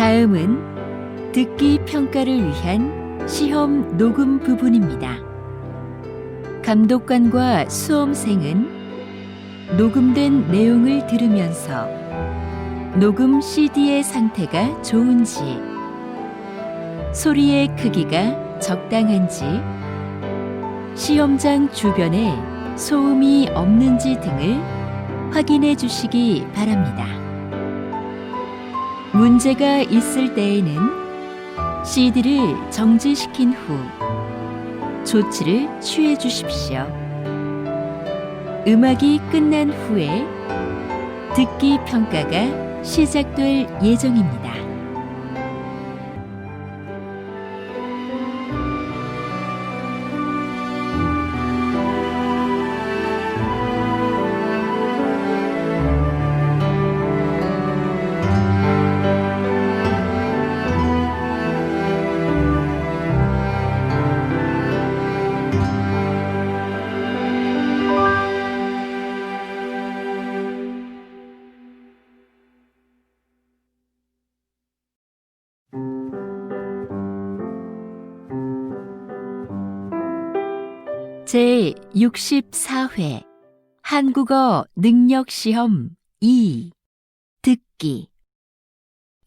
다음은 듣기 평가를 위한 시험 녹음 부분입니다. 감독관과 수험생은 녹음된 내용을 들으면서 녹음 CD의 상태가 좋은지, 소리의 크기가 적당한지, 시험장 주변에 소음이 없는지 등을 확인해 주시기 바랍니다. 문제가 있을 때에는 CD를 정지시킨 후 조치를 취해 주십시오. 음악이 끝난 후에 듣기 평가가 시작될 예정입니다. 제64회 한국어 능력시험 2 듣기.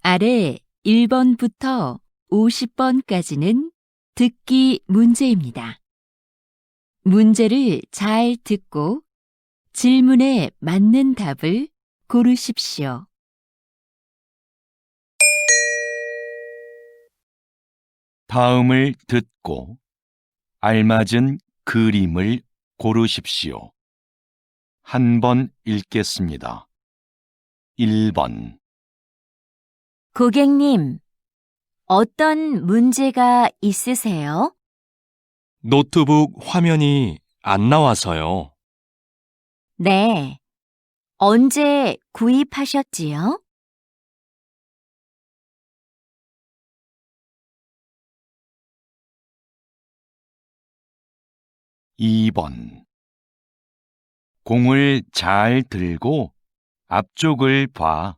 아래 1번부터 50번까지는 듣기 문제입니다. 문제를 잘 듣고 질문에 맞는 답을 고르십시오. 다음을 듣고 알맞은 그림을 고르십시오. 한 번 읽겠습니다. 1번. 고객님, 어떤 문제가 있으세요? 노트북 화면이 안 나와서요. 네. 언제 구입하셨지요? 2번. 공을 잘 들고 앞쪽을 봐.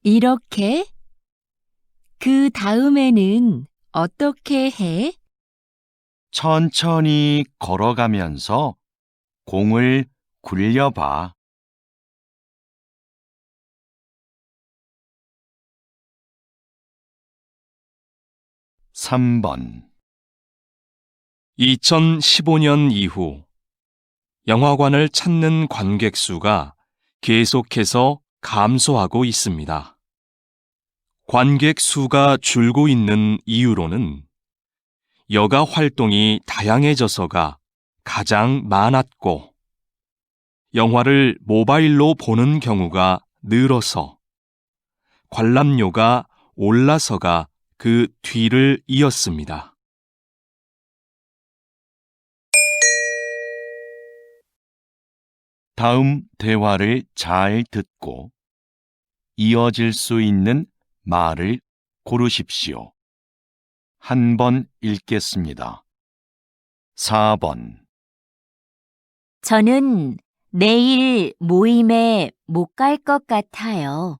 이렇게? 그 다음에는 어떻게 해? 천천히 걸어가면서 공을 굴려봐. 3번. 2015년 이후 영화관을 찾는 관객 수가 계속해서 감소하고 있습니다. 관객 수가 줄고 있는 이유로는 여가 활동이 다양해져서가 가장 많았고, 영화를 모바일로 보는 경우가 늘어서 관람료가 올라서가 그 뒤를 이었습니다. 다음 대화를 잘 듣고 이어질 수 있는 말을 고르십시오. 한 번 읽겠습니다. 4번. 저는 내일 모임에 못 갈 것 같아요.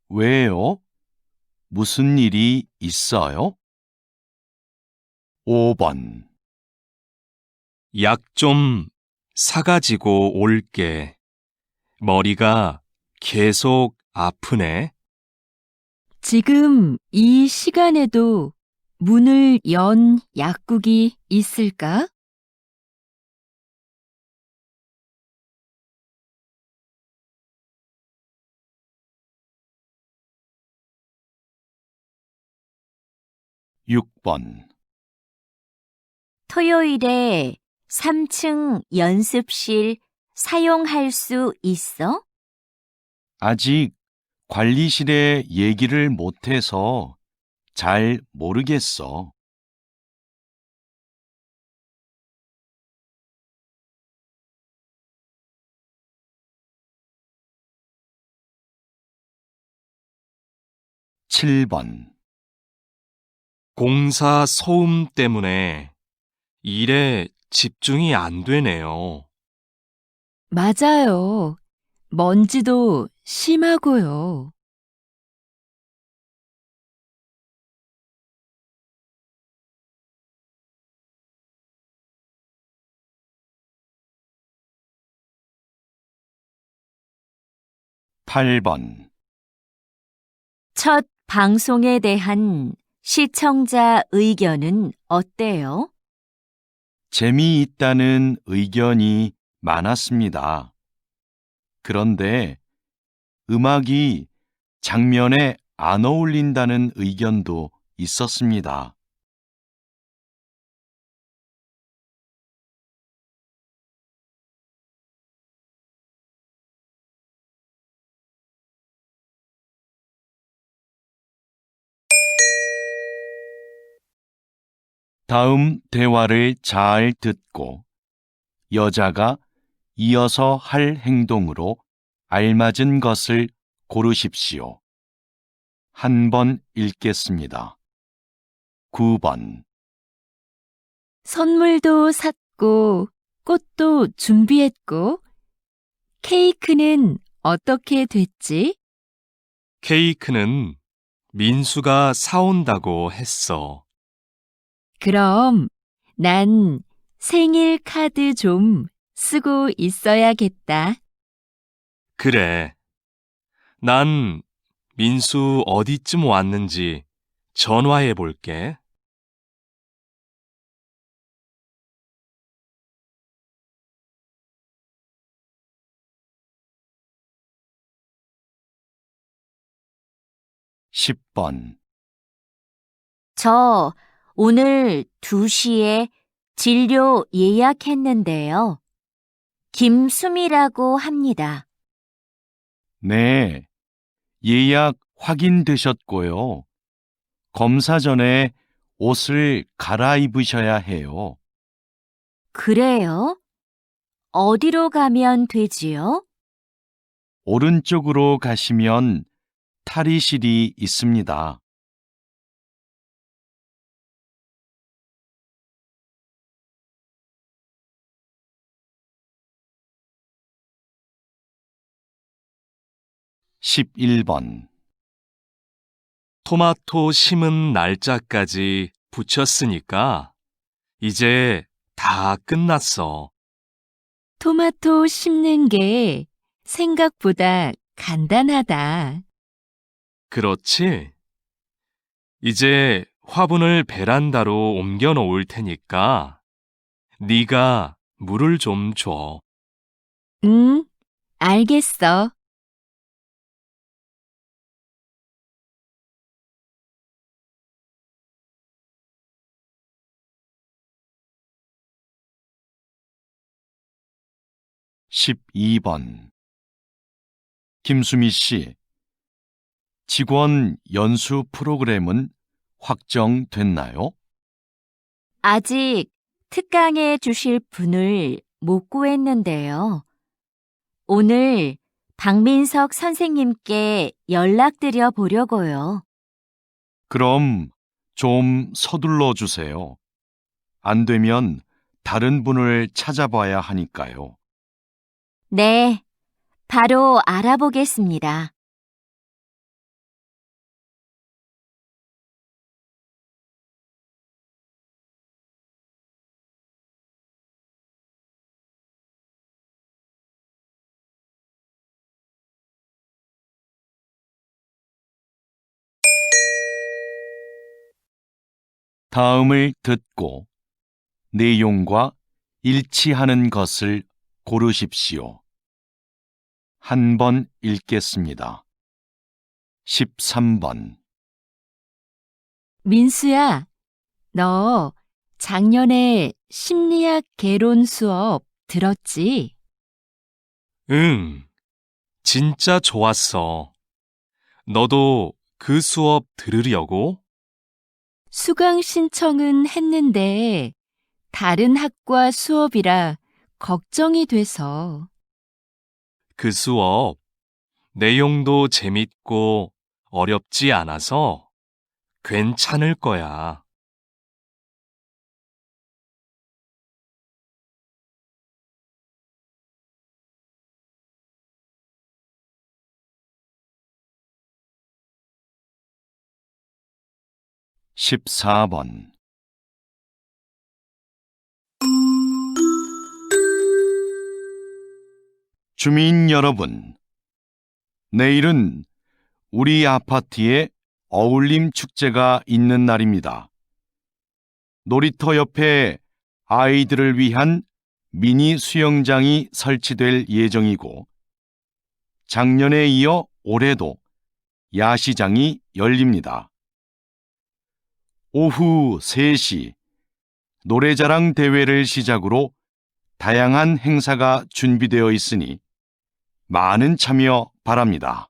왜요? 무슨 일이 있어요? 5번. 약 좀 사가지고 올게. 머리가 계속 아프네. 지금 이 시간에도 문을 연 약국이 있을까? 6번. 토요일에 3층 연습실 사용할 수 있어? 아직 관리실에 얘기를 못해서 잘 모르겠어. 7번. 공사 소음 때문에 일에 집중이 안 되네요. 맞아요. 먼지도 심하고요. 8번. 첫 방송에 대한 시청자 의견은 어때요? 재미있다는 의견이 많았습니다. 그런데 음악이 장면에 안 어울린다는 의견도 있었습니다. 다음 대화를 잘 듣고 여자가 이어서 할 행동으로 알맞은 것을 고르십시오. 한 번 읽겠습니다. 9번. 선물도 샀고, 꽃도 준비했고, 케이크는 어떻게 됐지? 케이크는 민수가 사온다고 했어. 그럼 난 생일 카드 좀 쓰고 있어야겠다. 그래. 난 민수 어디쯤 왔는지 전화해 볼게. 십 번. 저 오늘 2시에 진료 예약했는데요. 김수미라고 합니다. 네, 예약 확인되셨고요. 검사 전에 옷을 갈아입으셔야 해요. 그래요? 어디로 가면 되지요? 오른쪽으로 가시면 탈의실이 있습니다. 십일 번. 토마토 심은 날짜까지 붙였으니까 이제 다 끝났어. 토마토 심는 게 생각보다 간단하다. 그렇지? 이제 화분을 베란다로 옮겨 놓을 테니까 네가 물을 좀 줘. 응, 알겠어. 십이 번. 김수미 씨, 직원 연수 프로그램은 확정됐나요? 아직 특강해 주실 분을 못 구했는데요. 오늘 박민석 선생님께 연락드려 보려고요. 그럼 좀 서둘러 주세요. 안 되면 다른 분을 찾아봐야 하니까요. 네, 바로 알아보겠습니다. 다음을 듣고 내용과 일치하는 것을 고르십시오. 한 번 읽겠습니다. 13번. 민수야, 너 작년에 심리학 개론 수업 들었지? 응, 진짜 좋았어. 너도 그 수업 들으려고? 수강 신청은 했는데 다른 학과 수업이라 걱정이 돼서. 그 수업 내용도 재밌고 어렵지 않아서 괜찮을 거야. 십사 번. 주민 여러분, 내일은 우리 아파트에 어울림 축제가 있는 날입니다. 놀이터 옆에 아이들을 위한 미니 수영장이 설치될 예정이고, 작년에 이어 올해도 야시장이 열립니다. 오후 3시 노래자랑 대회를 시작으로 다양한 행사가 준비되어 있으니 많은 참여 바랍니다.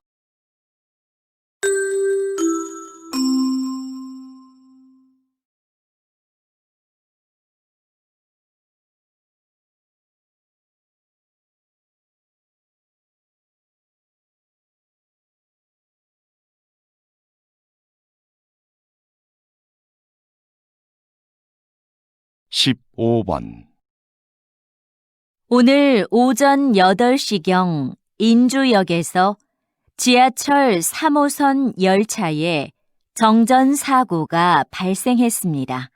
(15번) 오늘 오전 8시경 인주역에서 지하철 3호선 열차에 정전 사고가 발생했습니다.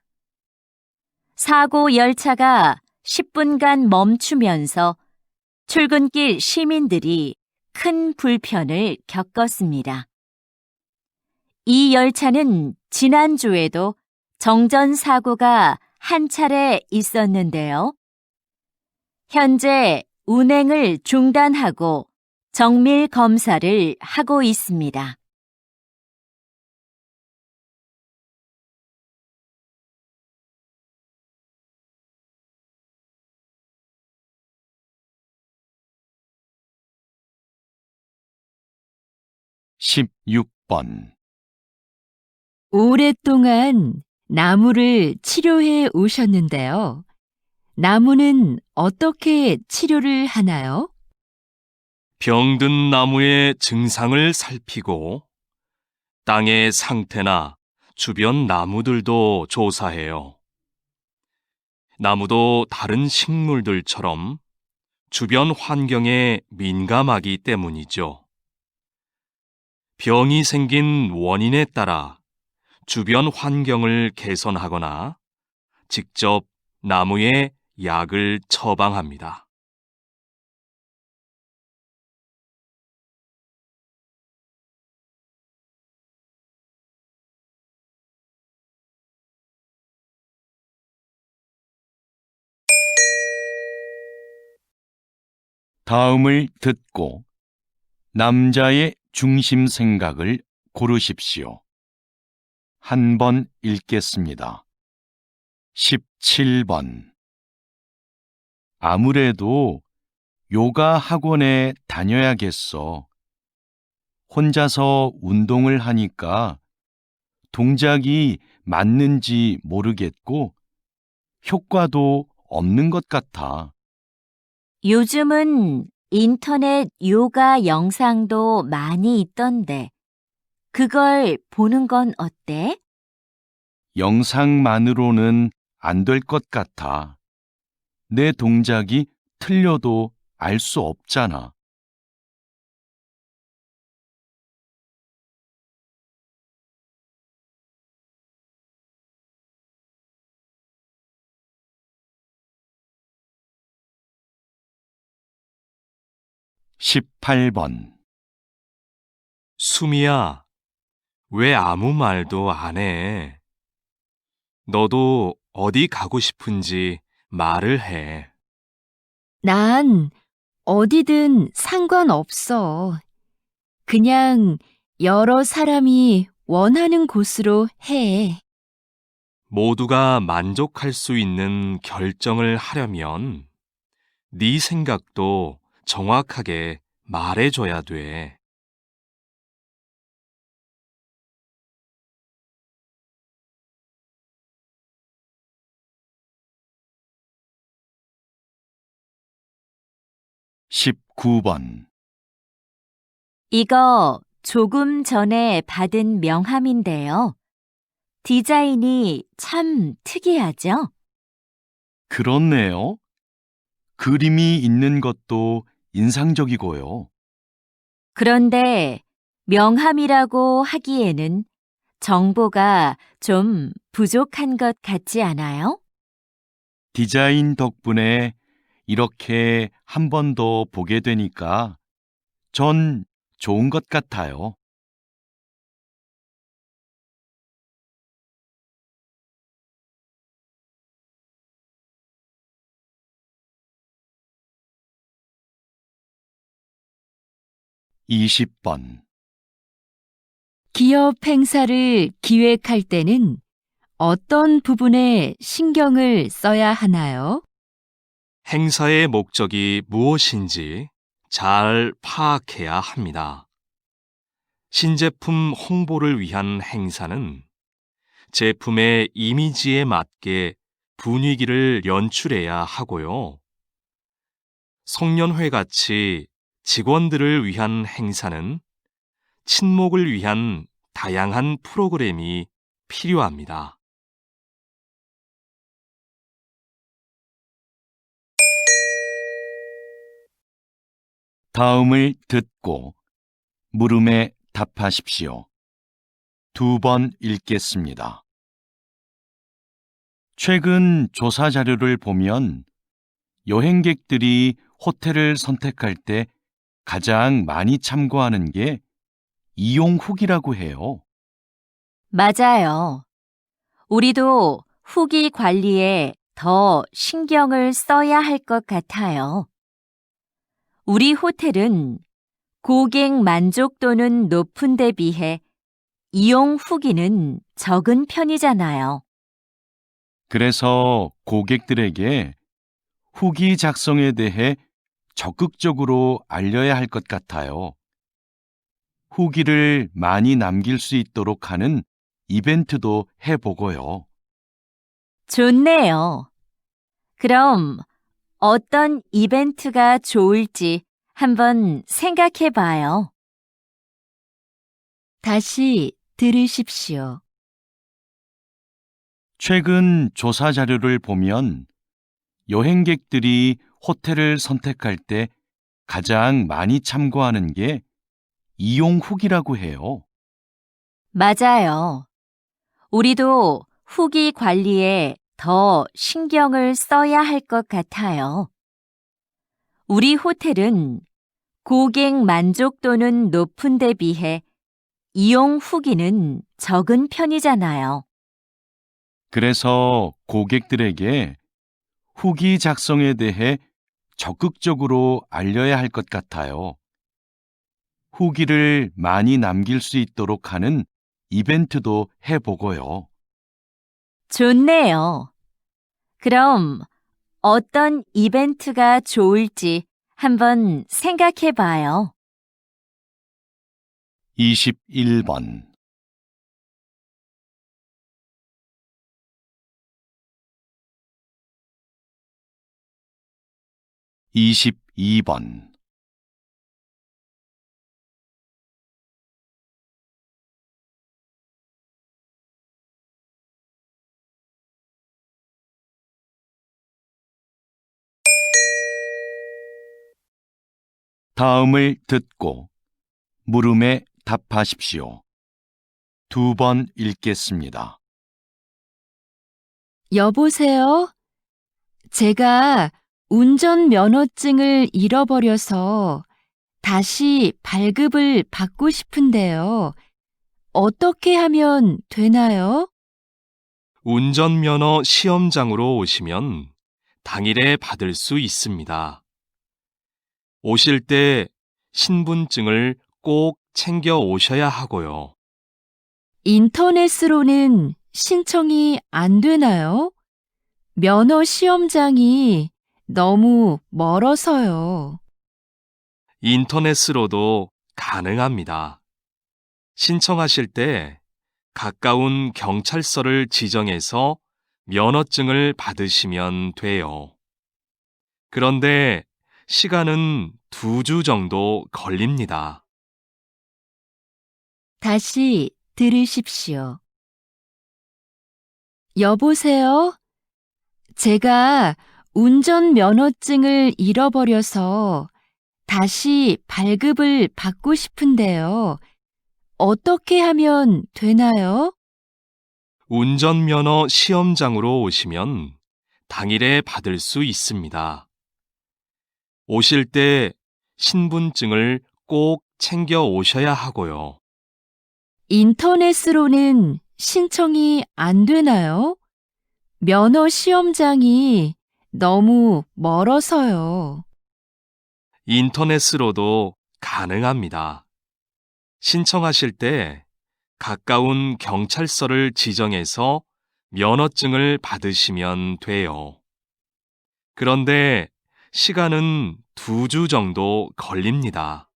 사고 열차가 10분간 멈추면서 출근길 시민들이 큰 불편을 겪었습니다. 이 열차는 지난주에도 정전 사고가 한 차례 있었는데요. 현재 운행을 중단하고 정밀 검사를 하고 있습니다. (16번) 오랫동안 나무를 치료해 오셨는데요. 나무는 어떻게 치료를 하나요? 병든 나무의 증상을 살피고 땅의 상태나 주변 나무들도 조사해요. 나무도 다른 식물들처럼 주변 환경에 민감하기 때문이죠. 병이 생긴 원인에 따라 주변 환경을 개선하거나 직접 나무에 약을 처방합니다. 다음을 듣고 남자의 중심 생각을 고르십시오. 한 번 읽겠습니다. 17번 아무래도 요가 학원에 다녀야겠어. 혼자서 운동을 하니까 동작이 맞는지 모르겠고 효과도 없는 것 같아. 요즘은 인터넷 요가 영상도 많이 있던데, 그걸 보는 건 어때? 영상만으로는 안 될 것 같아. 내 동작이 틀려도 알 수 없잖아. (18번) 수미야, 왜 아무 말도 안 해? 너도 어디 가고 싶은지 말을 해. 난 어디든 상관없어. 그냥 여러 사람이 원하는 곳으로 해. 모두가 만족할 수 있는 결정을 하려면 네 생각도 정확하게 말해줘야 돼. (19번) 이거 조금 전에 받은 명함인데요. 디자인이 참 특이하죠? 그렇네요. 그림이 있는 것도 인상적이고요. 그런데 명함이라고 하기에는 정보가 좀 부족한 것 같지 않아요? 디자인 덕분에 이렇게 한 번 더 보게 되니까 전 좋은 것 같아요. (20번) 기업 행사를 기획할 때는 어떤 부분에 신경을 써야 하나요? 행사의 목적이 무엇인지 잘 파악해야 합니다. 신제품 홍보를 위한 행사는 제품의 이미지에 맞게 분위기를 연출해야 하고요. 송년회 같이 직원들을 위한 행사는 친목을 위한 다양한 프로그램이 필요합니다. 다음을 듣고 물음에 답하십시오. 2번 읽겠습니다. 최근 조사 자료를 보면 여행객들이 호텔을 선택할 때 가장 많이 참고하는 게 이용 후기라고 해요. 맞아요. 우리도 후기 관리에 더 신경을 써야 할 것 같아요. 우리 호텔은 고객 만족도는 높은 데 비해 이용 후기는 적은 편이잖아요. 그래서 고객들에게 후기 작성에 대해 적극적으로 알려야 할 것 같아요. 후기를 많이 남길 수 있도록 하는 이벤트도 해보고요. 좋네요. 그럼 어떤 이벤트가 좋을지 한번 생각해 봐요. 다시 들으십시오. 최근 조사 자료를 보면 여행객들이 호텔을 선택할 때 가장 많이 참고하는 게 이용 후기라고 해요. 맞아요. 우리도 후기 관리에 더 신경을 써야 할 것 같아요. 우리 호텔은 고객 만족도는 높은 데 비해 이용 후기는 적은 편이잖아요. 그래서 고객들에게 후기 작성에 대해 적극적으로 알려야 할 것 같아요. 후기를 많이 남길 수 있도록 하는 이벤트도 해보고요. 좋네요. 그럼 어떤 이벤트가 좋을지 한번 생각해 봐요. 21번 22번 다음을 듣고 물음에 답하십시오. 2번 읽겠습니다. 여보세요? 제가 운전면허증을 잃어버려서 다시 발급을 받고 싶은데요. 어떻게 하면 되나요? 운전면허 시험장으로 오시면 당일에 받을 수 있습니다. 오실 때 신분증을 꼭 챙겨 오셔야 하고요. 인터넷으로는 신청이 안 되나요? 면허 시험장이 너무 멀어서요. 인터넷으로도 가능합니다. 신청하실 때 가까운 경찰서를 지정해서 면허증을 받으시면 돼요. 그런데 시간은 2주 정도 걸립니다. 다시 들으십시오. 여보세요? 제가 운전면허증을 잃어버려서 다시 발급을 받고 싶은데요. 어떻게 하면 되나요? 운전면허 시험장으로 오시면 당일에 받을 수 있습니다. 오실 때 신분증을 꼭 챙겨 오셔야 하고요. 인터넷으로는 신청이 안 되나요? 면허 시험장이 너무 멀어서요. 인터넷으로도 가능합니다. 신청하실 때 가까운 경찰서를 지정해서 면허증을 받으시면 돼요. 그런데 시간은 2주 정도 걸립니다.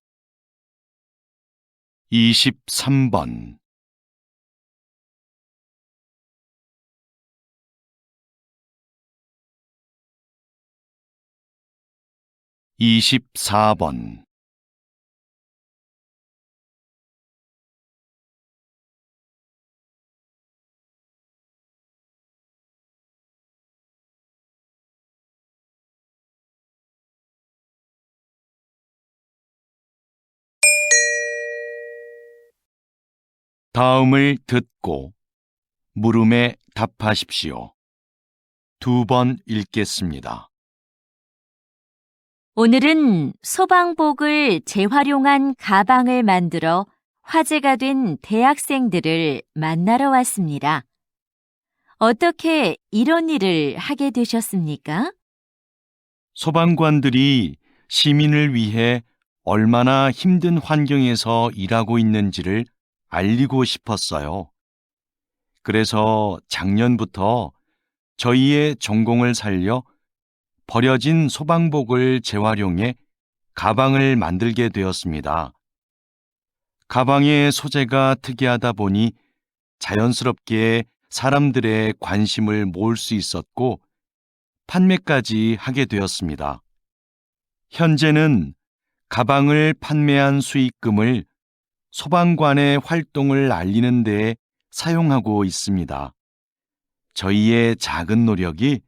23번 24번 다음을 듣고 물음에 답하십시오. 2번 읽겠습니다. 오늘은 소방복을 재활용한 가방을 만들어 화제가 된 대학생들을 만나러 왔습니다. 어떻게 이런 일을 하게 되셨습니까? 소방관들이 시민을 위해 얼마나 힘든 환경에서 일하고 있는지를 알리고 싶었어요. 그래서 작년부터 저희의 전공을 살려 버려진 소방복을 재활용해 가방을 만들게 되었습니다. 가방의 소재가 특이하다 보니 자연스럽게 사람들의 관심을 모을 수 있었고 판매까지 하게 되었습니다. 현재는 가방을 판매한 수익금을 소방관의 활동을 알리는 데 사용하고 있습니다. 저희의 작은 노력이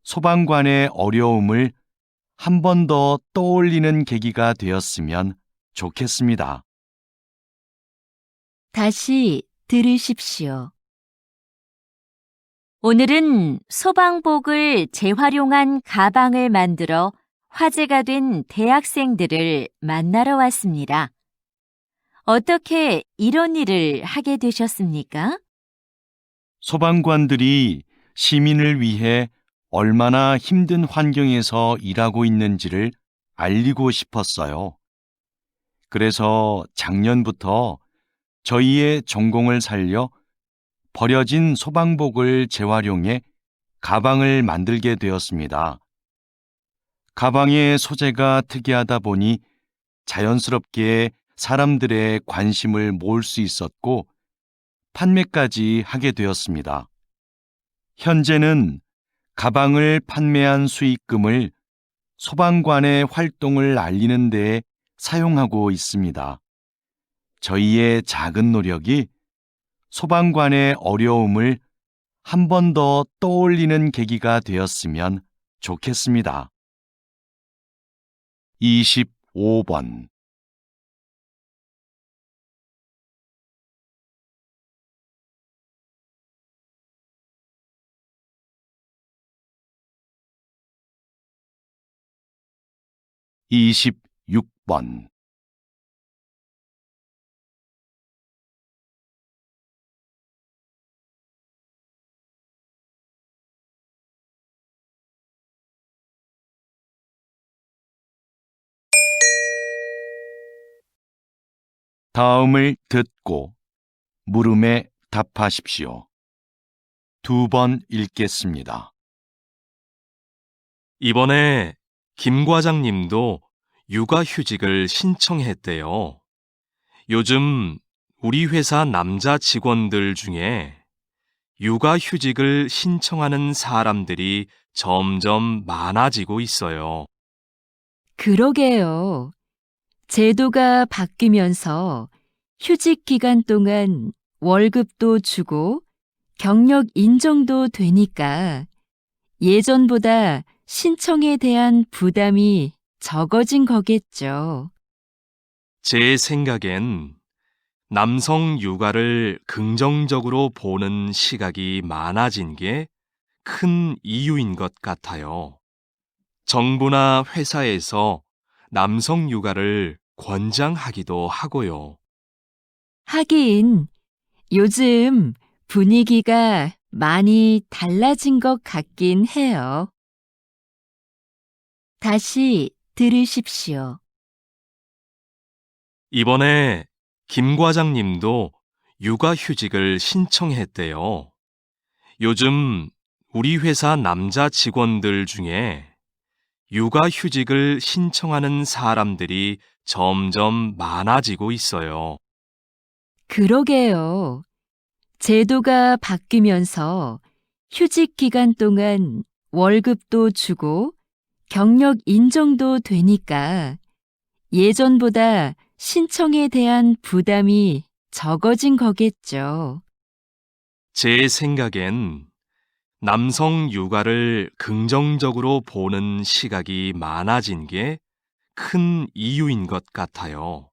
소방관의 어려움을 한 번 더 떠올리는 계기가 되었으면 좋겠습니다. 다시 들으십시오. 오늘은 소방복을 재활용한 가방을 만들어 화제가 된 대학생들을 만나러 왔습니다. 어떻게 이런 일을 하게 되셨습니까? 소방관들이 시민을 위해 얼마나 힘든 환경에서 일하고 있는지를 알리고 싶었어요. 그래서 작년부터 저희의 전공을 살려 버려진 소방복을 재활용해 가방을 만들게 되었습니다. 가방의 소재가 특이하다 보니 자연스럽게 사람들의 관심을 모을 수 있었고 판매까지 하게 되었습니다. 현재는 가방을 판매한 수익금을 소방관의 활동을 알리는 데 사용하고 있습니다. 저희의 작은 노력이 소방관의 어려움을 한 번 더 떠올리는 계기가 되었으면 좋겠습니다. 25번 26번 다음을 듣고 물음에 답하십시오. 2번 읽겠습니다. 이번에 김 과장님도 육아휴직을 신청했대요. 요즘 우리 회사 남자 직원들 중에 육아휴직을 신청하는 사람들이 점점 많아지고 있어요. 그러게요. 제도가 바뀌면서 휴직 기간 동안 월급도 주고 경력 인정도 되니까 예전보다 신청에 대한 부담이 적어진 거겠죠. 제 생각엔 남성 육아를 긍정적으로 보는 시각이 많아진 게 큰 이유인 것 같아요. 정부나 회사에서 남성 육아를 권장하기도 하고요. 하긴 요즘 분위기가 많이 달라진 것 같긴 해요. 다시 들으십시오. 이번에 김 과장님도 육아휴직을 신청했대요. 요즘 우리 회사 남자 직원들 중에 육아휴직을 신청하는 사람들이 점점 많아지고 있어요. 그러게요. 제도가 바뀌면서 휴직 기간 동안 월급도 주고 경력 인정도 되니까 예전보다 신청에 대한 부담이 적어진 거겠죠. 제 생각엔 남성 육아를 긍정적으로 보는 시각이 많아진 게 큰 이유인 것 같아요.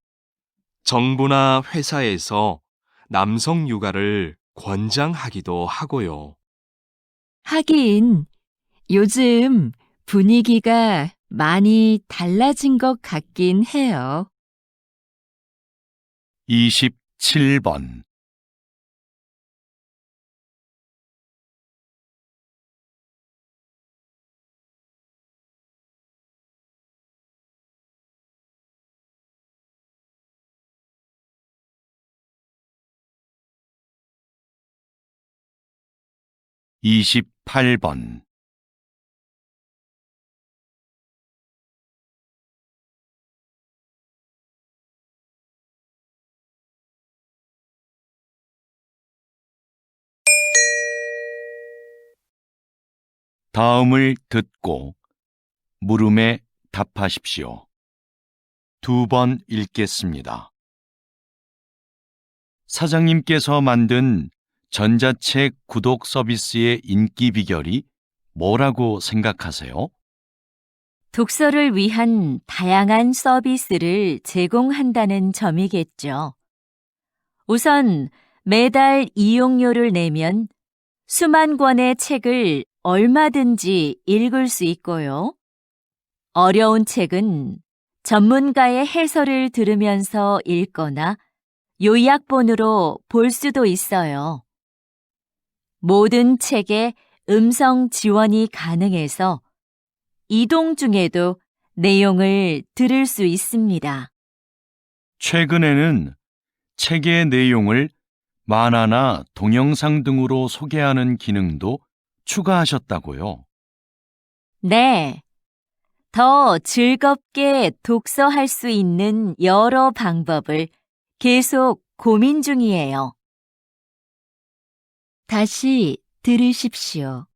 정부나 회사에서 남성 육아를 권장하기도 하고요. 하긴 요즘 분위기가 많이 달라진 것 같긴 해요. 27번. 이십팔 번. 다음을 듣고 물음에 답하십시오. 2번 읽겠습니다. 사장님께서 만든 전자책 구독 서비스의 인기 비결이 뭐라고 생각하세요? 독서를 위한 다양한 서비스를 제공한다는 점이겠죠. 우선 매달 이용료를 내면 수만 권의 책을 얼마든지 읽을 수 있고요. 어려운 책은 전문가의 해설을 들으면서 읽거나 요약본으로 볼 수도 있어요. 모든 책에 음성 지원이 가능해서 이동 중에도 내용을 들을 수 있습니다. 최근에는 책의 내용을 만화나 동영상 등으로 소개하는 기능도 추가하셨다고요. 네. 더 즐겁게 독서할 수 있는 여러 방법을 계속 고민 중이에요. 다시 들으십시오.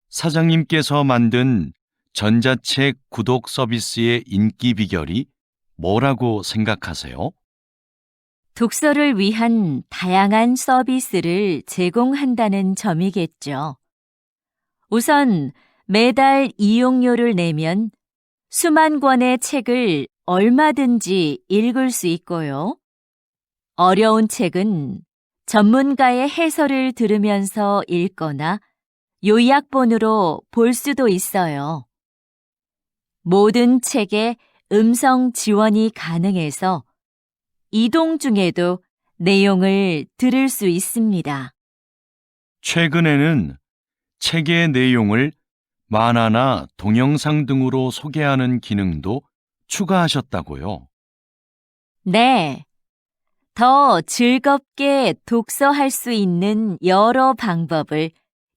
사장님께서 만든 전자책 구독 서비스의 인기 비결이 뭐라고 생각하세요? 독서를 위한 다양한 서비스를 제공한다는 점이겠죠. 우선 매달 이용료를 내면 수만 권의 책을 얼마든지 읽을 수 있고요. 어려운 책은 전문가의 해설을 들으면서 읽거나 요약본으로 볼 수도 있어요. 모든 책에 음성 지원이 가능해서 이동 중에도 내용을 들을 수 있습니다. 최근에는 책의 내용을 만화나 동영상 등으로 소개하는 기능도 추가하셨다고요. 네. 더 즐겁게 독서할 수 있는 여러 방법을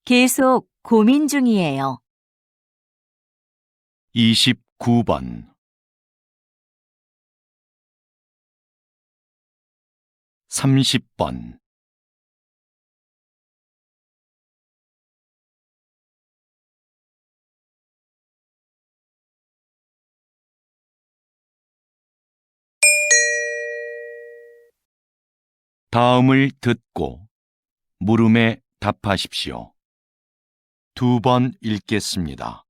계속 고민 중이에요. 29번. 30번. 다음을 듣고 물음에 답하십시오. 2번 읽겠습니다.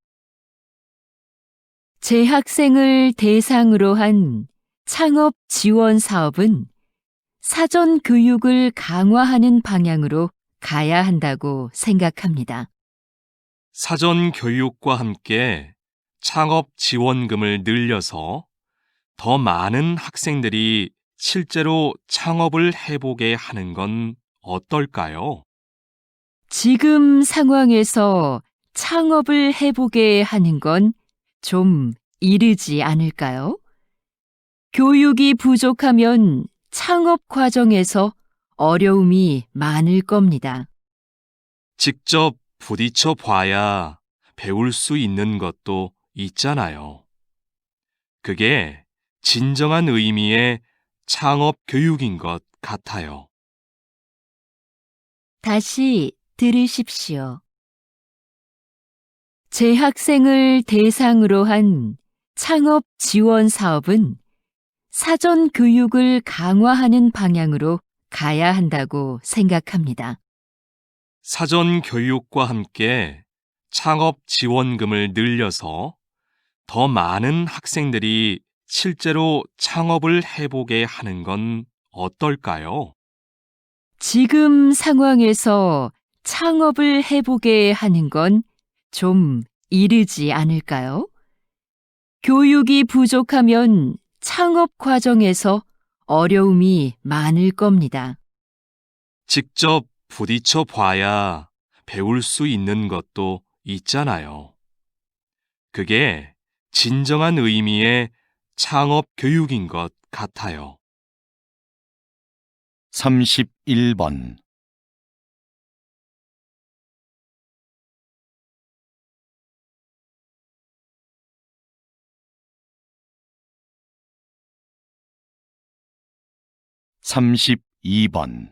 재학생을 대상으로 한 창업 지원 사업은 사전 교육을 강화하는 방향으로 가야 한다고 생각합니다. 사전 교육과 함께 창업 지원금을 늘려서 더 많은 학생들이 실제로 창업을 해보게 하는 건 어떨까요? 지금 상황에서 창업을 해보게 하는 건 좀 이르지 않을까요? 교육이 부족하면 창업 과정에서 어려움이 많을 겁니다. 직접 부딪혀 봐야 배울 수 있는 것도 있잖아요. 그게 진정한 의미의 창업 교육인 것 같아요. 다시 들으십시오. 재학생을 대상으로 한 창업 지원 사업은 사전 교육을 강화하는 방향으로 가야 한다고 생각합니다. 사전 교육과 함께 창업 지원금을 늘려서 더 많은 학생들이 실제로 창업을 해보게 하는 건 어떨까요? 지금 상황에서 창업을 해보게 하는 건 좀 이르지 않을까요? 교육이 부족하면 창업 과정에서 어려움이 많을 겁니다. 직접 부딪혀 봐야 배울 수 있는 것도 있잖아요. 그게 진정한 의미의 창업 교육인 것 같아요. 31번. 32번.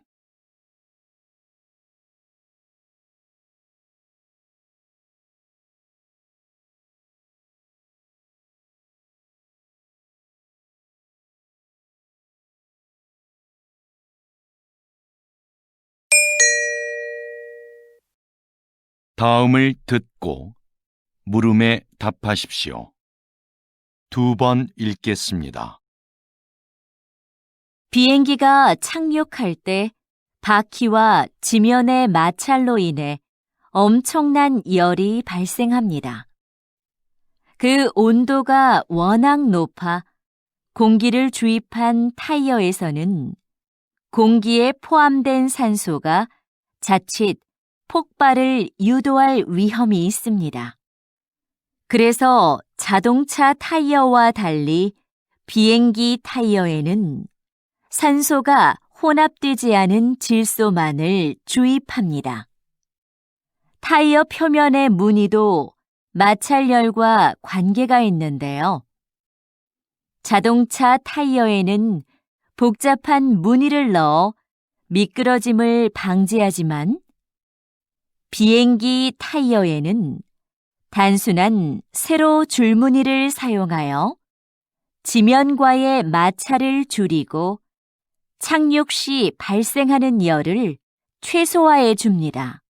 '다음을 듣고 물음에 답하십시오. 2번 읽겠습니다. 비행기가 착륙할 때 바퀴와 지면의 마찰로 인해 엄청난 열이 발생합니다. 그 온도가 워낙 높아 공기를 주입한 타이어에서는 공기에 포함된 산소가 자칫 폭발을 유도할 위험이 있습니다. 그래서 자동차 타이어와 달리 비행기 타이어에는 산소가 혼합되지 않은 질소만을 주입합니다. 타이어 표면의 무늬도 마찰열과 관계가 있는데요. 자동차 타이어에는 복잡한 무늬를 넣어 미끄러짐을 방지하지만 비행기 타이어에는 단순한 세로 줄무늬를 사용하여 지면과의 마찰을 줄이고 착륙 시 발생하는 열을 최소화해 줍니다.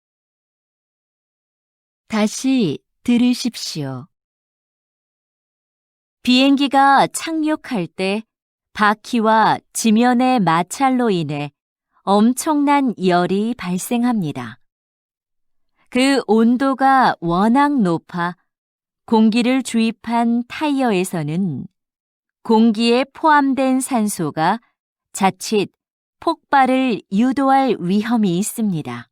다시 들으십시오. 비행기가 착륙할 때 바퀴와 지면의 마찰로 인해 엄청난 열이 발생합니다. 그 온도가 워낙 높아 공기를 주입한 타이어에서는 공기에 포함된 산소가 자칫 폭발을 유도할 위험이 있습니다.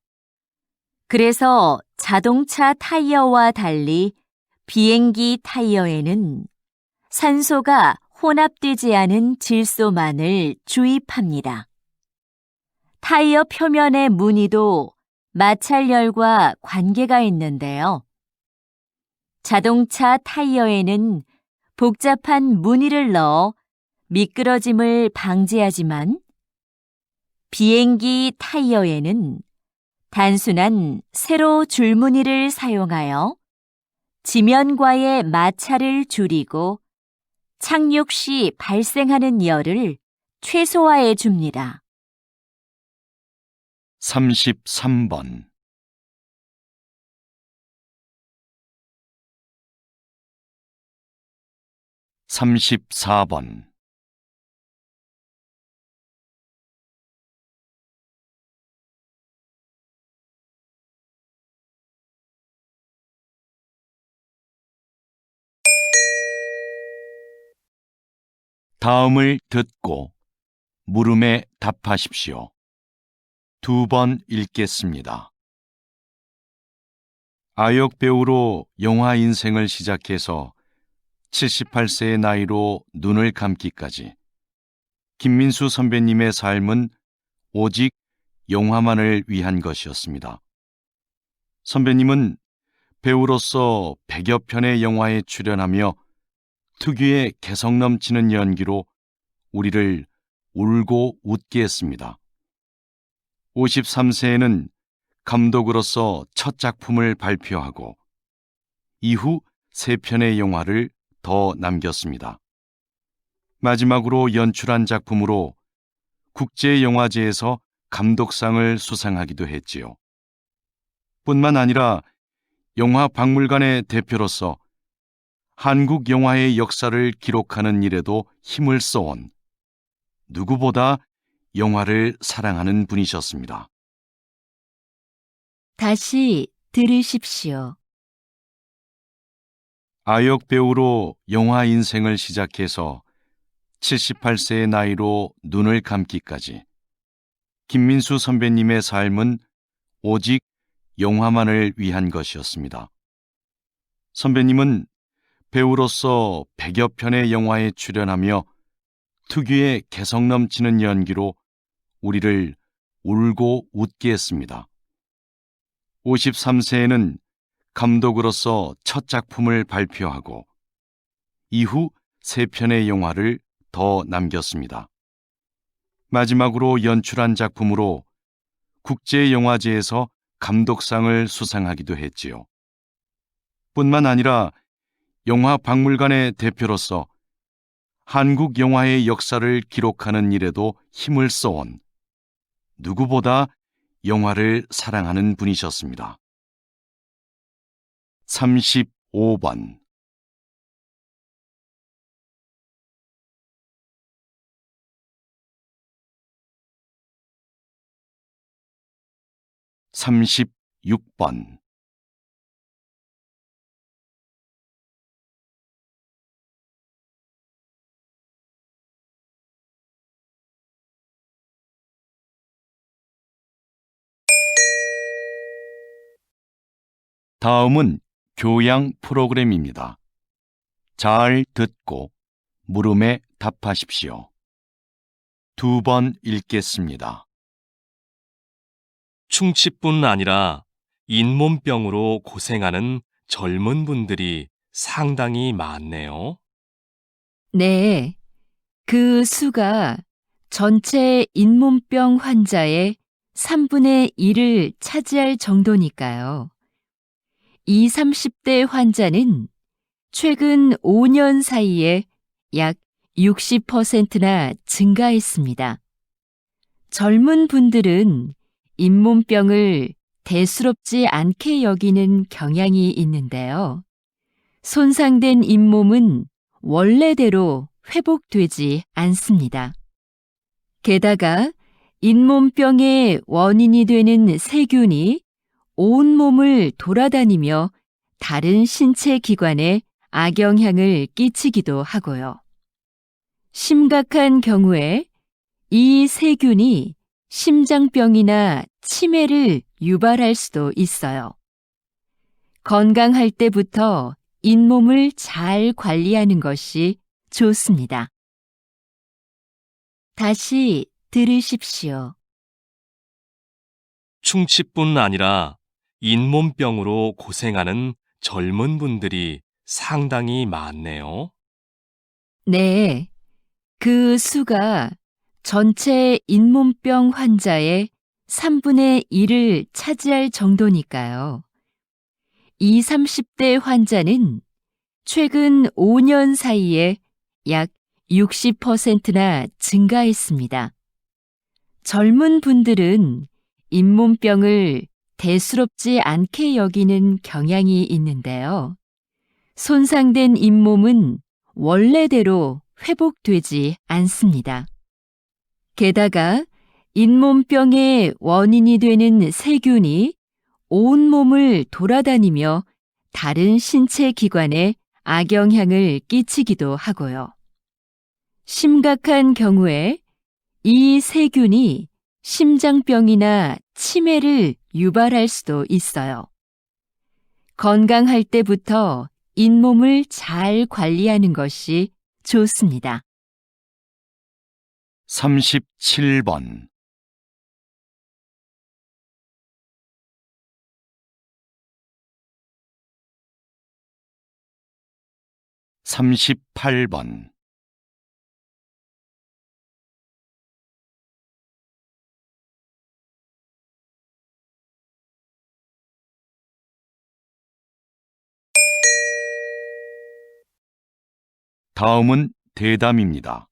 그래서 자동차 타이어와 달리 비행기 타이어에는 산소가 혼합되지 않은 질소만을 주입합니다. 타이어 표면의 무늬도 마찰열과 관계가 있는데요. 자동차 타이어에는 복잡한 무늬를 넣어 미끄러짐을 방지하지만 비행기 타이어에는 단순한 세로 줄무늬를 사용하여 지면과의 마찰을 줄이고 착륙 시 발생하는 열을 최소화해 줍니다. 33번. 34번. 다음을 듣고 물음에 답하십시오. 2번 읽겠습니다. 아역 배우로 영화 인생을 시작해서 78세의 나이로 눈을 감기까지 김민수 선배님의 삶은 오직 영화만을 위한 것이었습니다. 선배님은 배우로서 100여 편의 영화에 출연하며 특유의 개성 넘치는 연기로 우리를 울고 웃게 했습니다. 53세에는 감독으로서 첫 작품을 발표하고 이후 3편의 영화를 더 남겼습니다. 마지막으로 연출한 작품으로 국제영화제에서 감독상을 수상하기도 했지요. 뿐만 아니라 영화박물관의 대표로서 한국 영화의 역사를 기록하는 일에도 힘을 써온 누구보다 영화를 사랑하는 분이셨습니다. 다시 들으십시오. 아역 배우로 영화 인생을 시작해서 78세의 나이로 눈을 감기까지 김민수 선배님의 삶은 오직 영화만을 위한 것이었습니다. 선배님은 배우로서 100여 편의 영화에 출연하며 특유의 개성 넘치는 연기로 우리를 울고 웃게 했습니다. 53세에는 감독으로서 첫 작품을 발표하고 이후 3편의 영화를 더 남겼습니다. 마지막으로 연출한 작품으로 국제영화제에서 감독상을 수상하기도 했지요. 뿐만 아니라 영화박물관의 대표로서 한국 영화의 역사를 기록하는 일에도 힘을 써온 누구보다 영화를 사랑하는 분이셨습니다. 35번 36번 다음은 교양 프로그램입니다. 잘 듣고 물음에 답하십시오. 2번 읽겠습니다. 충치뿐 아니라 잇몸병으로 고생하는 젊은 분들이 상당히 많네요. 네, 그 수가 전체 잇몸병 환자의 3분의 1을 차지할 정도니까요. 20, 30대 환자는 최근 5년 사이에 약 60%나 증가했습니다. 젊은 분들은 잇몸병을 대수롭지 않게 여기는 경향이 있는데요. 손상된 잇몸은 원래대로 회복되지 않습니다. 게다가 잇몸병의 원인이 되는 세균이 온몸을 돌아다니며 다른 신체 기관에 악영향을 끼치기도 하고요. 심각한 경우에 이 세균이 심장병이나 치매를 유발할 수도 있어요. 건강할 때부터 잇몸을 잘 관리하는 것이 좋습니다. 다시 들으십시오. 충치뿐 아니라 잇몸병으로 고생하는 젊은 분들이 상당히 많네요. 네, 그 수가 전체 잇몸병 환자의 3분의 1을 차지할 정도니까요. 20, 30대 환자는 최근 5년 사이에 약 60%나 증가했습니다. 젊은 분들은 잇몸병을 대수롭지 않게 여기는 경향이 있는데요. 손상된 잇몸은 원래대로 회복되지 않습니다. 게다가 잇몸병의 원인이 되는 세균이 온몸을 돌아다니며 다른 신체 기관에 악영향을 끼치기도 하고요. 심각한 경우에 이 세균이 심장병이나 치매를 유발할 수도 있어요. 건강할 때부터 잇몸을 잘 관리하는 것이 좋습니다. 37번. 38번. '다음은 대담입니다.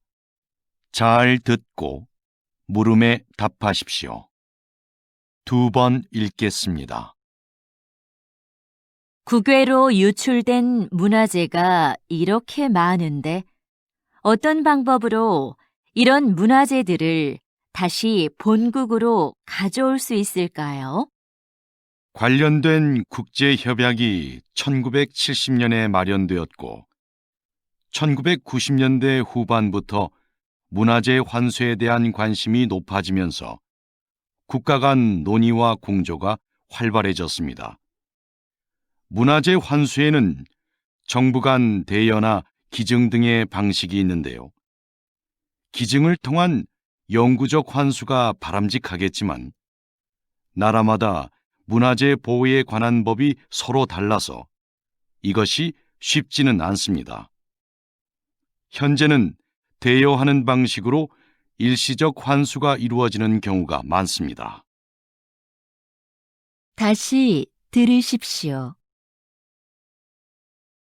잘 듣고 물음에 답하십시오. 2번 읽겠습니다. 국외로 유출된 문화재가 이렇게 많은데 어떤 방법으로 이런 문화재들을 다시 본국으로 가져올 수 있을까요? 관련된 국제협약이 1970년에 마련되었고 1990년대 후반부터 문화재 환수에 대한 관심이 높아지면서 국가 간 논의와 공조가 활발해졌습니다. 문화재 환수에는 정부 간 대여나 기증 등의 방식이 있는데요. 기증을 통한 영구적 환수가 바람직하겠지만 나라마다 문화재 보호에 관한 법이 서로 달라서 이것이 쉽지는 않습니다. 현재는 대여하는 방식으로 일시적 환수가 이루어지는 경우가 많습니다. 다시 들으십시오.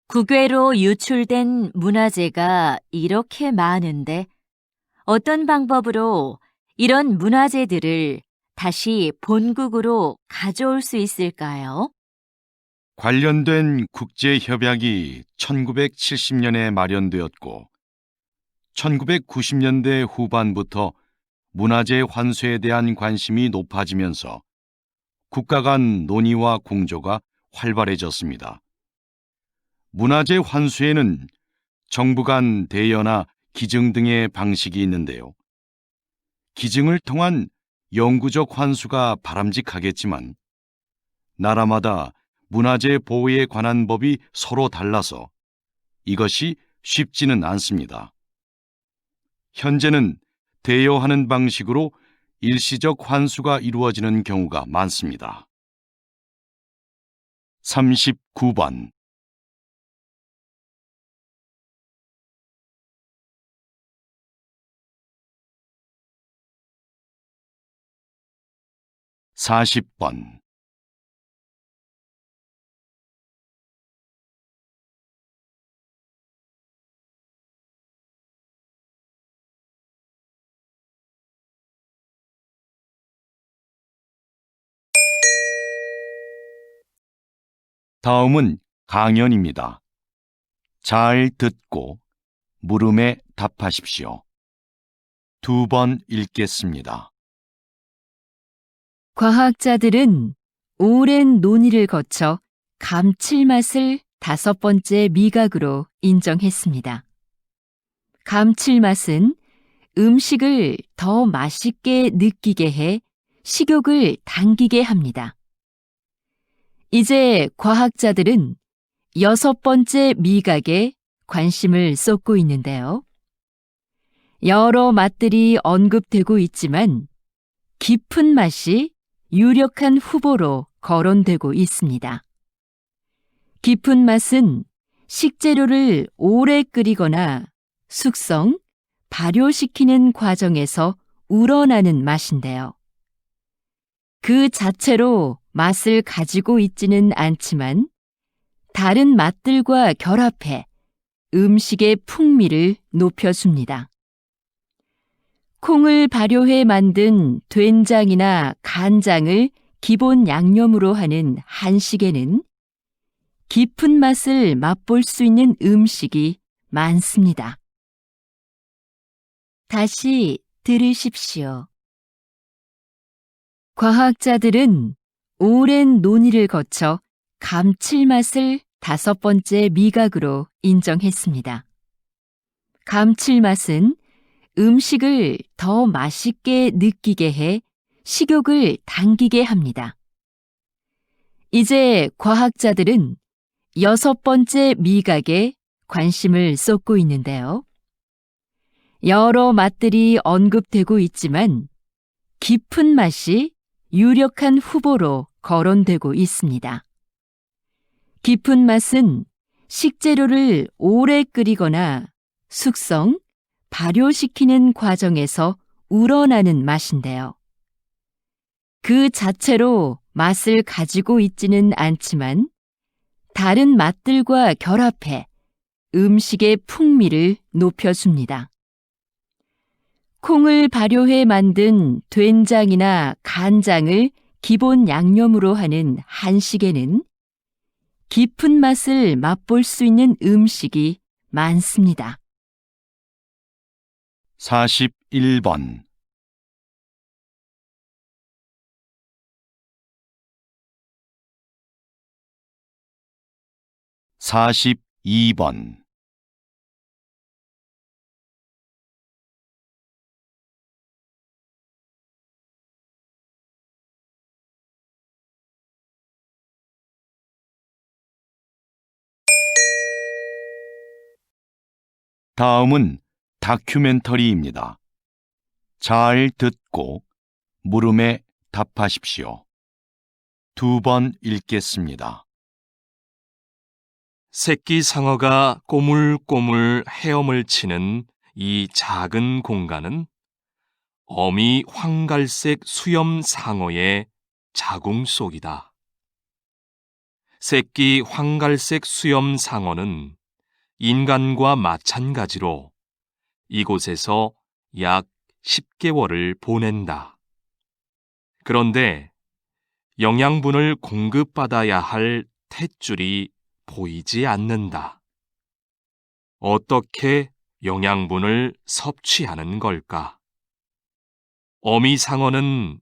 국외로 유출된 문화재가 이렇게 많은데 어떤 방법으로 이런 문화재들을 다시 본국으로 가져올 수 있을까요? 관련된 국제협약이 1970년에 마련되었고 1990년대 후반부터 문화재 환수에 대한 관심이 높아지면서 국가 간 논의와 공조가 활발해졌습니다. 문화재 환수에는 정부 간 대여나 기증 등의 방식이 있는데요. 기증을 통한 영구적 환수가 바람직하겠지만 나라마다 문화재 보호에 관한 법이 서로 달라서 이것이 쉽지는 않습니다. 현재는 대여하는 방식으로 일시적 환수가 이루어지는 경우가 많습니다. 39번. 40번. '다음은 강연입니다. 잘 듣고 물음에 답하십시오. 2번 읽겠습니다. 과학자들은 오랜 논의를 거쳐 감칠맛을 5번째 미각으로 인정했습니다. 감칠맛은 음식을 더 맛있게 느끼게 해 식욕을 당기게 합니다. 이제 과학자들은 6번째 미각에 관심을 쏟고 있는데요. 여러 맛들이 언급되고 있지만 깊은 맛이 유력한 후보로 거론되고 있습니다. 깊은 맛은 식재료를 오래 끓이거나 숙성, 발효시키는 과정에서 우러나는 맛인데요. 그 자체로 맛을 가지고 있지는 않지만 다른 맛들과 결합해 음식의 풍미를 높여줍니다. 콩을 발효해 만든 된장이나 간장을 기본 양념으로 하는 한식에는 깊은 맛을 맛볼 수 있는 음식이 많습니다. 다시 들으십시오. 과학자들은 오랜 논의를 거쳐 감칠맛을 5번째 미각으로 인정했습니다. 감칠맛은 음식을 더 맛있게 느끼게 해 식욕을 당기게 합니다. 이제 과학자들은 6번째 미각에 관심을 쏟고 있는데요. 여러 맛들이 언급되고 있지만 깊은 맛이 유력한 후보로 거론되고 있습니다. 깊은 맛은 식재료를 오래 끓이거나 숙성, 발효시키는 과정에서 우러나는 맛인데요. 그 자체로 맛을 가지고 있지는 않지만 다른 맛들과 결합해 음식의 풍미를 높여줍니다. 콩을 발효해 만든 된장이나 간장을 기본 양념으로 하는 한식에는 깊은 맛을 맛볼 수 있는 음식이 많습니다. 41번 42번 다음은 다큐멘터리입니다. 잘 듣고 물음에 답하십시오. 2번 읽겠습니다. 새끼 상어가 꼬물꼬물 헤엄을 치는 이 작은 공간은 어미 황갈색 수염 상어의 자궁 속이다. 새끼 황갈색 수염 상어는 인간과 마찬가지로 이곳에서 약 10개월을 보낸다. 그런데 영양분을 공급받아야 할 탯줄이 보이지 않는다. 어떻게 영양분을 섭취하는 걸까? 어미 상어는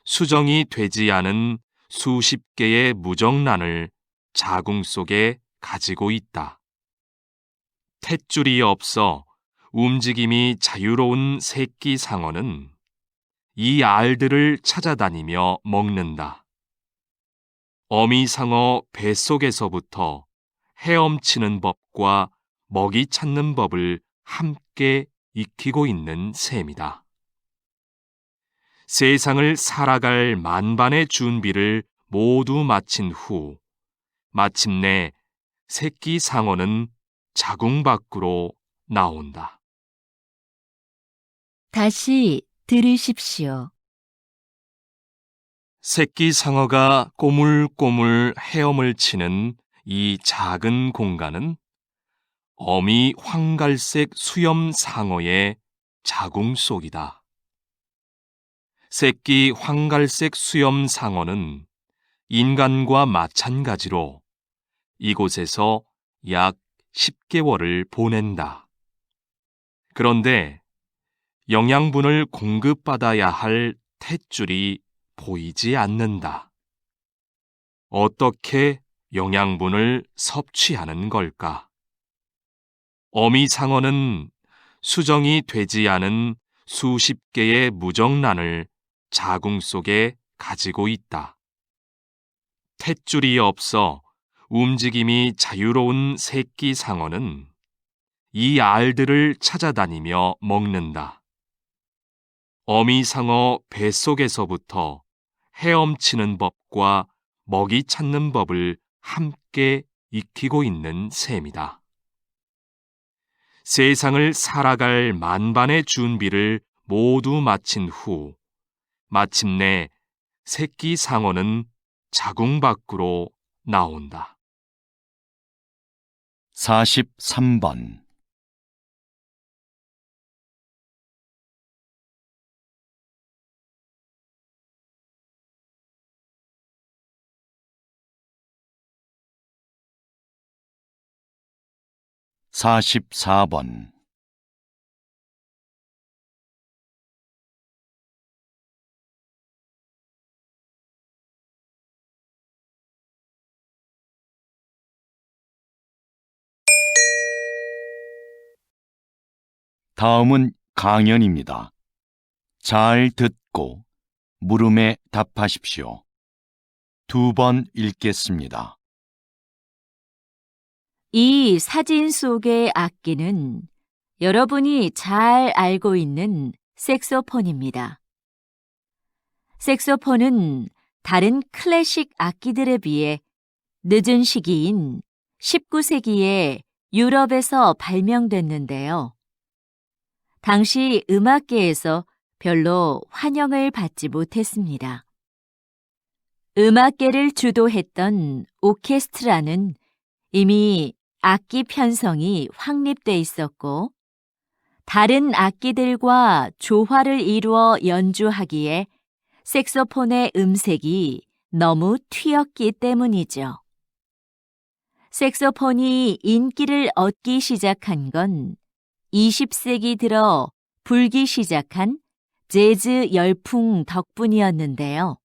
수정이 되지 않은 수십 개의 무정란을 자궁 속에 가지고 있다. 탯줄이 없어 움직임이 자유로운 새끼 상어는 이 알들을 찾아다니며 먹는다. 어미 상어 뱃속에서부터 헤엄치는 법과 먹이 찾는 법을 함께 익히고 있는 셈이다. 세상을 살아갈 만반의 준비를 모두 마친 후 마침내 새끼 상어는 자궁 밖으로 나온다. 다시 들으십시오. 새끼 상어가 꼬물꼬물 헤엄을 치는 이 작은 공간은 어미 황갈색 수염 상어의 자궁 속이다. 새끼 황갈색 수염 상어는 인간과 마찬가지로 이곳에서 약 10개월을 보낸다. 그런데 영양분을 공급받아야 할 탯줄이 보이지 않는다. 어떻게 영양분을 섭취하는 걸까? 어미 상어는 수정이 되지 않은 수십 개의 무정란을 자궁 속에 가지고 있다. 탯줄이 없어 움직임이 자유로운 새끼 상어는 이 알들을 찾아다니며 먹는다. 어미 상어 뱃속에서부터 헤엄치는 법과 먹이 찾는 법을 함께 익히고 있는 셈이다. 세상을 살아갈 만반의 준비를 모두 마친 후 마침내 새끼 상어는 자궁 밖으로 나온다. 43번 44번 다음은 강연입니다. 잘 듣고 물음에 답하십시오. 2번 읽겠습니다. 이 사진 속의 악기는 여러분이 잘 알고 있는 색소폰입니다. 색소폰은 다른 클래식 악기들에 비해 늦은 시기인 19세기에 유럽에서 발명됐는데요. 당시 음악계에서 별로 환영을 받지 못했습니다. 음악계를 주도했던 오케스트라는 이미 악기 편성이 확립돼 있었고, 다른 악기들과 조화를 이루어 연주하기에 색소폰의 음색이 너무 튀었기 때문이죠. 색소폰이 인기를 얻기 시작한 건 20세기 들어 불기 시작한 재즈 열풍 덕분이었는데요.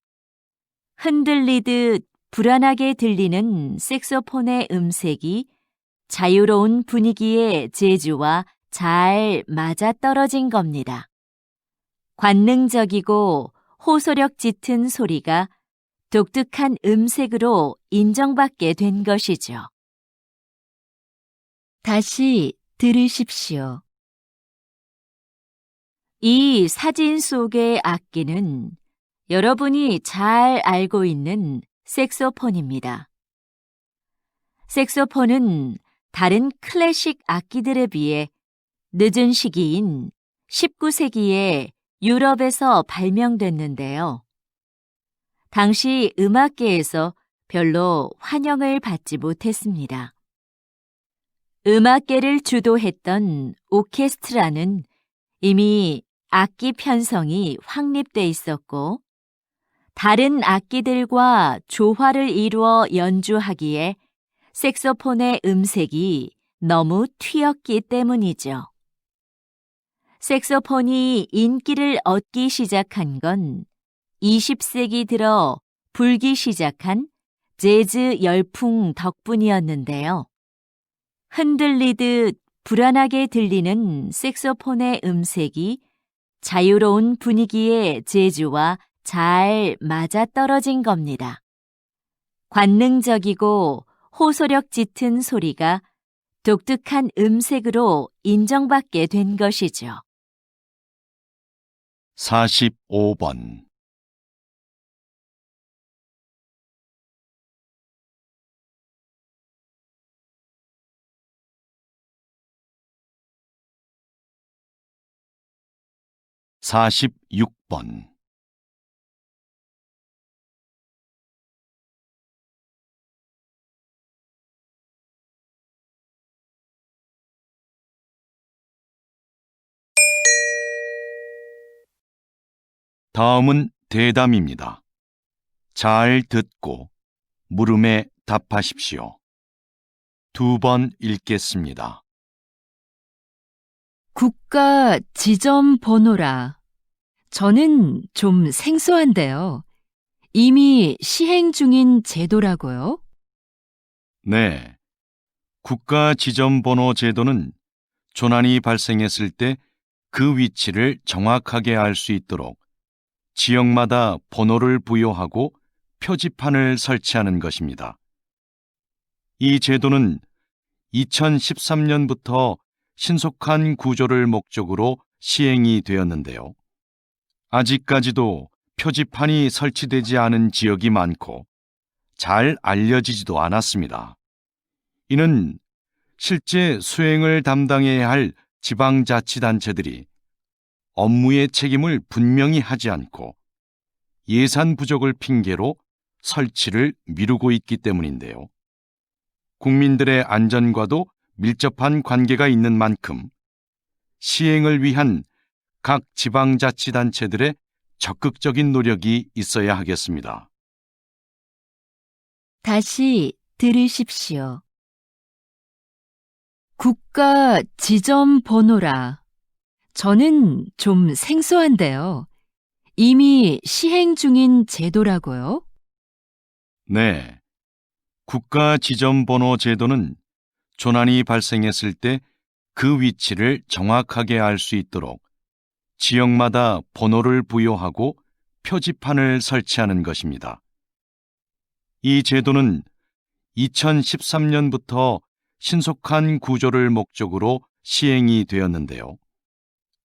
흔들리듯 불안하게 들리는 색소폰의 음색이 자유로운 분위기의 재즈와 잘 맞아떨어진 겁니다. 관능적이고 호소력 짙은 소리가 독특한 음색으로 인정받게 된 것이죠. 다시 들으십시오. 이 사진 속의 악기는 여러분이 잘 알고 있는 색소폰입니다. 색소폰은 다른 클래식 악기들에 비해 늦은 시기인 19세기에 유럽에서 발명됐는데요. 당시 음악계에서 별로 환영을 받지 못했습니다. 음악계를 주도했던 오케스트라는 이미 악기 편성이 확립돼 있었고, 다른 악기들과 조화를 이루어 연주하기에 색소폰의 음색이 너무 튀었기 때문이죠. 색소폰이 인기를 얻기 시작한 건 20세기 들어 불기 시작한 재즈 열풍 덕분이었는데요. 흔들리듯 불안하게 들리는 색소폰의 음색이 자유로운 분위기의 재즈와 잘 맞아떨어진 겁니다. 관능적이고 호소력 짙은 소리가 독특한 음색으로 인정받게 된 것이죠. 45번. (46번) 다음은 대담입니다. 잘 듣고 물음에 답하십시오. 2번 읽겠습니다. 국가 지점 번호라. 저는 좀 생소한데요. 이미 시행 중인 제도라고요? 네. 국가 지점번호 제도는 조난이 발생했을 때 그 위치를 정확하게 알 수 있도록 지역마다 번호를 부여하고 표지판을 설치하는 것입니다. 이 제도는 2013년부터 신속한 구조를 목적으로 시행이 되었는데요. 아직까지도 표지판이 설치되지 않은 지역이 많고 잘 알려지지도 않았습니다. 이는 실제 수행을 담당해야 할 지방자치단체들이 업무의 책임을 분명히 하지 않고 예산 부족을 핑계로 설치를 미루고 있기 때문인데요. 국민들의 안전과도 밀접한 관계가 있는 만큼 시행을 위한 각 지방자치단체들의 적극적인 노력이 있어야 하겠습니다. 다시 들으십시오. 국가 지점 번호라. 저는 좀 생소한데요. 이미 시행 중인 제도라고요? 네. 국가 지점번호 제도는 조난이 발생했을 때 그 위치를 정확하게 알 수 있도록 지역마다 번호를 부여하고 표지판을 설치하는 것입니다. 이 제도는 2013년부터 신속한 구조를 목적으로 시행이 되었는데요.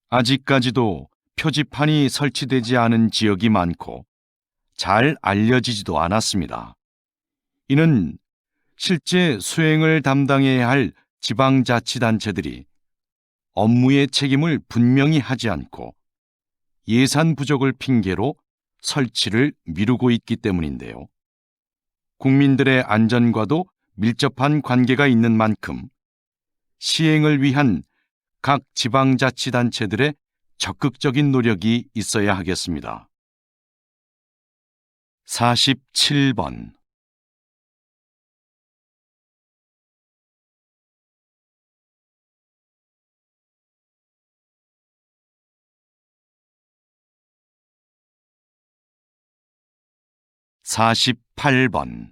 아직까지도 표지판이 설치되지 않은 지역이 많고 잘 알려지지도 않았습니다. 이는 실제 수행을 담당해야 할 지방자치단체들이 업무의 책임을 분명히 하지 않고 예산 부족을 핑계로 설치를 미루고 있기 때문인데요. 국민들의 안전과도 밀접한 관계가 있는 만큼 시행을 위한 각 지방자치단체들의 적극적인 노력이 있어야 하겠습니다. 47번 48번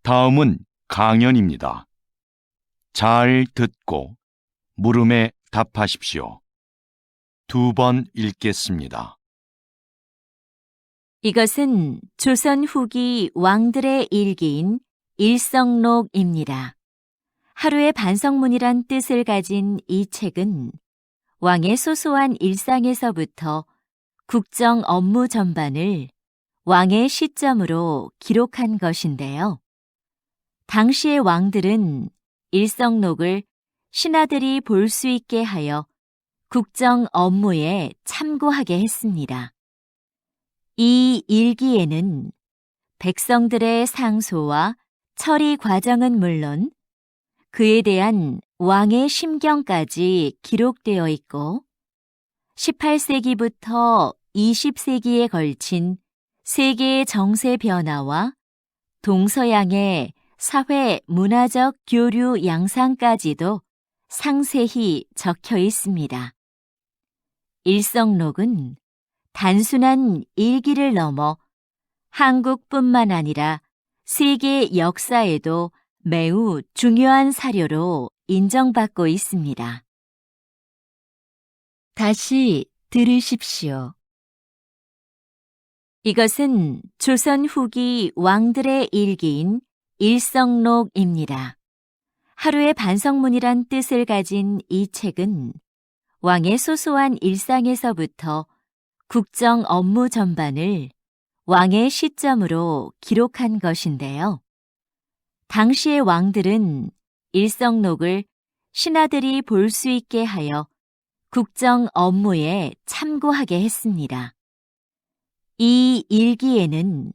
다음은 강연입니다. 잘 듣고 물음에 답하십시오. 2번 읽겠습니다. 이것은 조선 후기 왕들의 일기인 일성록입니다. 하루의 반성문이란 뜻을 가진 이 책은 왕의 소소한 일상에서부터 국정 업무 전반을 왕의 시점으로 기록한 것인데요. 당시의 왕들은 일성록을 신하들이 볼 수 있게 하여 국정 업무에 참고하게 했습니다. 이 일기에는 백성들의 상소와 처리 과정은 물론 그에 대한 왕의 심경까지 기록되어 있고 18세기부터 20세기에 걸친 세계의 정세 변화와 동서양의 사회 문화적 교류 양상까지도 상세히 적혀 있습니다. 일성록은 단순한 일기를 넘어 한국뿐만 아니라 세계 역사에도 매우 중요한 사료로 인정받고 있습니다. 다시 들으십시오. 이것은 조선 후기 왕들의 일기인 일성록입니다. 하루의 반성문이란 뜻을 가진 이 책은 왕의 소소한 일상에서부터 국정 업무 전반을 왕의 시점으로 기록한 것인데요. 당시의 왕들은 일성록을 신하들이 볼 수 있게 하여 국정 업무에 참고하게 했습니다. 이 일기에는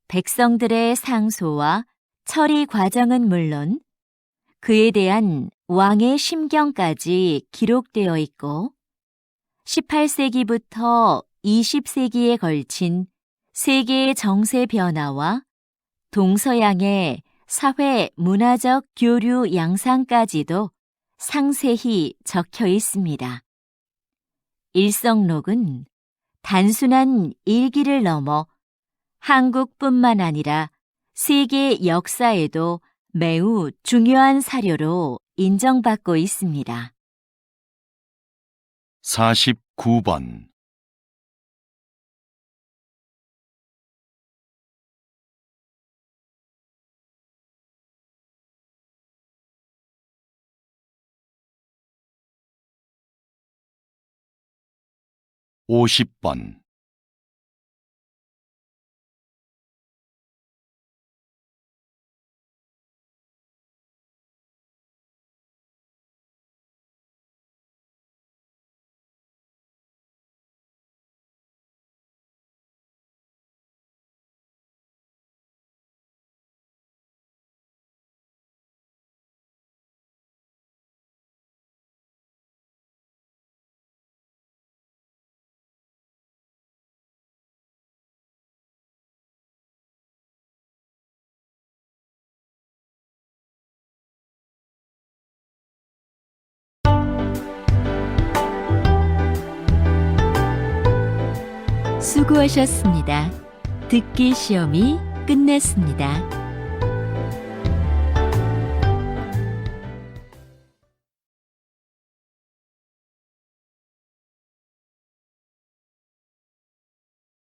백성들의 상소와 처리 과정은 물론 그에 대한 왕의 심경까지 기록되어 있고 18세기부터 20세기에 걸친 세계의 정세 변화와 동서양의 사회 문화적 교류 양상까지도 상세히 적혀 있습니다. 일성록은 단순한 일기를 넘어 한국뿐만 아니라 세계 역사에도 매우 중요한 사료로 인정받고 있습니다. 49번 50번 수고하셨습니다. 듣기 시험이 끝났습니다.